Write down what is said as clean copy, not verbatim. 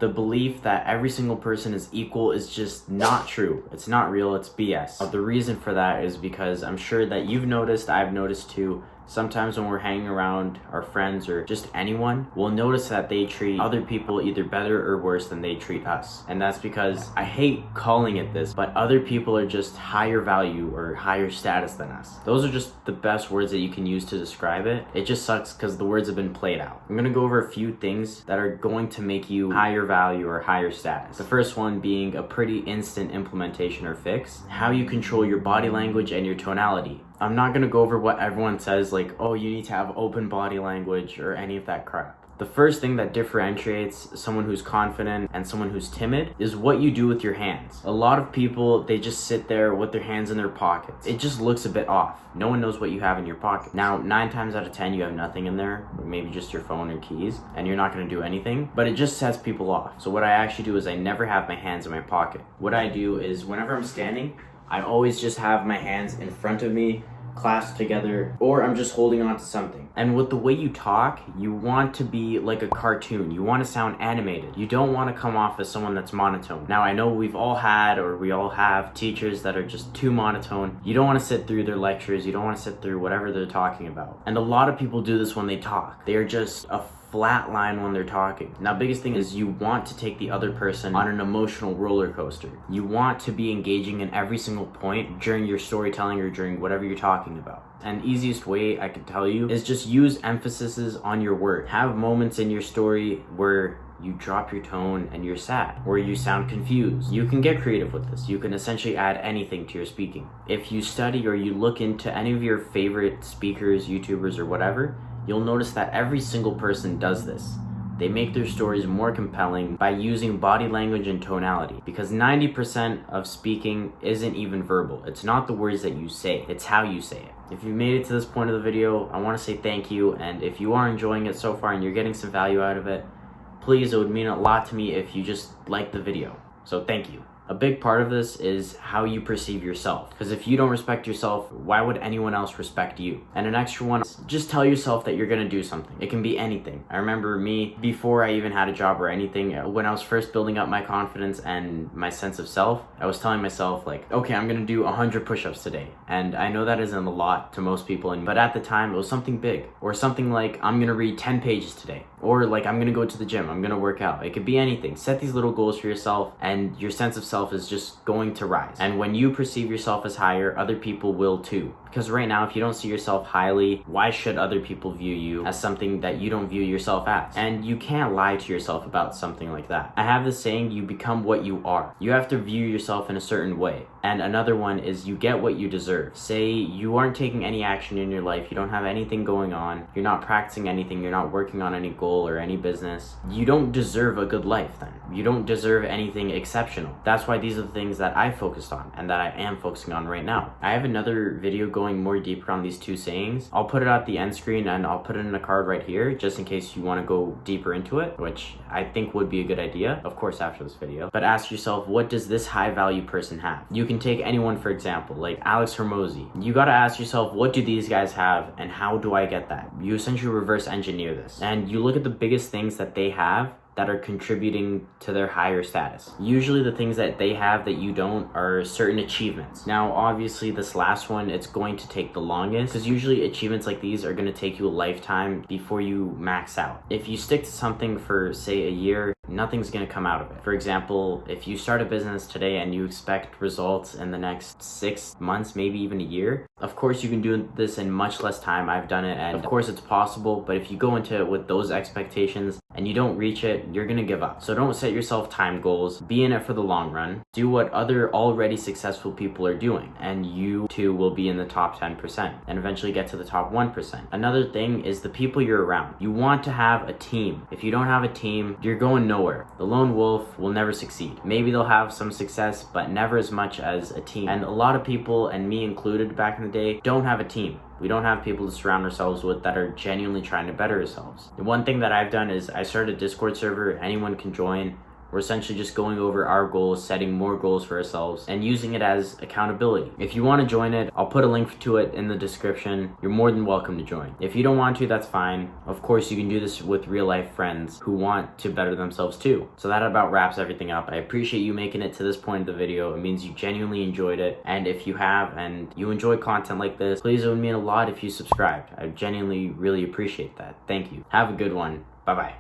The belief that every single person is equal is just not true. It's not real, it's BS. The reason for that is because I'm sure that you've noticed, I've noticed too, sometimes when we're hanging around our friends or just anyone, we'll notice that they treat other people either better or worse than they treat us. And that's because, I hate calling it this, but other people are just higher value or higher status than us. Those are just the best words that you can use to describe it. It just sucks because the words have been played out. I'm gonna go over a few things that are going to make you higher value or higher status. The first one being a pretty instant implementation or fix. How you control your body language and your tonality. I'm not gonna go over what everyone says, like, oh, you need to have open body language or any of that crap. The first thing that differentiates someone who's confident and someone who's timid is what you do with your hands. A lot of people, they just sit there with their hands in their pockets. It just looks a bit off. No one knows what you have in your pocket. Now, 9 times out of 10, you have nothing in there, or maybe just your phone or keys, and you're not gonna do anything, but it just sets people off. So what I actually do is I never have my hands in my pocket. What I do is whenever I'm standing, I always just have my hands in front of me, clasped together, or I'm just holding on to something. And with the way you talk, you want to be like a cartoon. You want to sound animated. You don't want to come off as someone that's monotone. Now, I know we all have teachers that are just too monotone. You don't want to sit through their lectures. You don't want to sit through whatever they're talking about. And a lot of people do this when they talk. They are just a flat line when they're talking. Now, biggest thing is you want to take the other person on an emotional roller coaster. You want to be engaging in every single point during your storytelling or during whatever you're talking about. And easiest way I can tell you is just use emphases on your word. Have moments in your story where you drop your tone and you're sad, or you sound confused. You can get creative with this. You can essentially add anything to your speaking. If you study or you look into any of your favorite speakers, YouTubers, or whatever, you'll notice that every single person does this. They make their stories more compelling by using body language and tonality, because 90% of speaking isn't even verbal. It's not the words that you say, it's how you say it. If you made it to this point of the video, I want to say thank you, and if you are enjoying it so far and you're getting some value out of it, please, it would mean a lot to me if you just liked the video. So thank you. A big part of this is how you perceive yourself. Because if you don't respect yourself, why would anyone else respect you? And an extra one is just tell yourself that you're gonna do something. It can be anything. I remember me, before I even had a job or anything, when I was first building up my confidence and my sense of self, I was telling myself like, okay, I'm gonna do 100 push-ups today. And I know that isn't a lot to most people, but at the time it was something big. Or something like, I'm gonna read 10 pages today. Or like, I'm gonna go to the gym, I'm gonna work out. It could be anything. Set these little goals for yourself, and your sense of self is just going to rise. And when you perceive yourself as higher, other people will too. Because right now, if you don't see yourself highly, why should other people view you as something that you don't view yourself as? And you can't lie to yourself about something like that. I have this saying, you become what you are. You have to view yourself in a certain way. And another one is you get what you deserve. Say you aren't taking any action in your life, you don't have anything going on, you're not practicing anything, you're not working on any goal or any business. You don't deserve a good life then. You don't deserve anything exceptional. That's why these are the things that I focused on and that I am focusing on right now. I have another video going more deeper on these two sayings. I'll put it at the end screen and I'll put it in a card right here just in case you want to go deeper into it, which I think would be a good idea, of course, after this video. But ask yourself, what does this high value person have? You can take anyone, for example, like Alex Hormozy. You got to ask yourself, what do these guys have and how do I get that? You essentially reverse engineer this and you look at the biggest things that they have that are contributing to their higher status. Usually the things that they have that you don't are certain achievements. Now, obviously this last one, it's going to take the longest because usually achievements like these are going to take you a lifetime before you max out. If you stick to something for, say, a year, nothing's going to come out of it. For example, if you start a business today and you expect results in the next 6 months, maybe even a year, of course you can do this in much less time. I've done it, and of course it's possible, but if you go into it with those expectations and you don't reach it, you're gonna give up. So don't set yourself time goals. Be in it for the long run. Do what other already successful people are doing, and you too will be in the top 10% and eventually get to the top 1%. Another thing is the people you're around. You want to have a team. If you don't have a team, you're going nowhere. The lone wolf will never succeed. Maybe they'll have some success, but never as much as a team. And a lot of people, and me included back in the day, don't have a team. We don't have people to surround ourselves with that are genuinely trying to better ourselves. The one thing that I've done is I started a Discord server. Anyone can join. We're essentially just going over our goals, setting more goals for ourselves, and using it as accountability. If you want to join it, I'll put a link to it in the description. You're more than welcome to join. If you don't want to, that's fine. Of course, you can do this with real life friends who want to better themselves too. So that about wraps everything up. I appreciate you making it to this point of the video. It means you genuinely enjoyed it. And if you have and you enjoy content like this, please, it would mean a lot if you subscribed. I genuinely really appreciate that. Thank you. Have a good one. Bye-bye.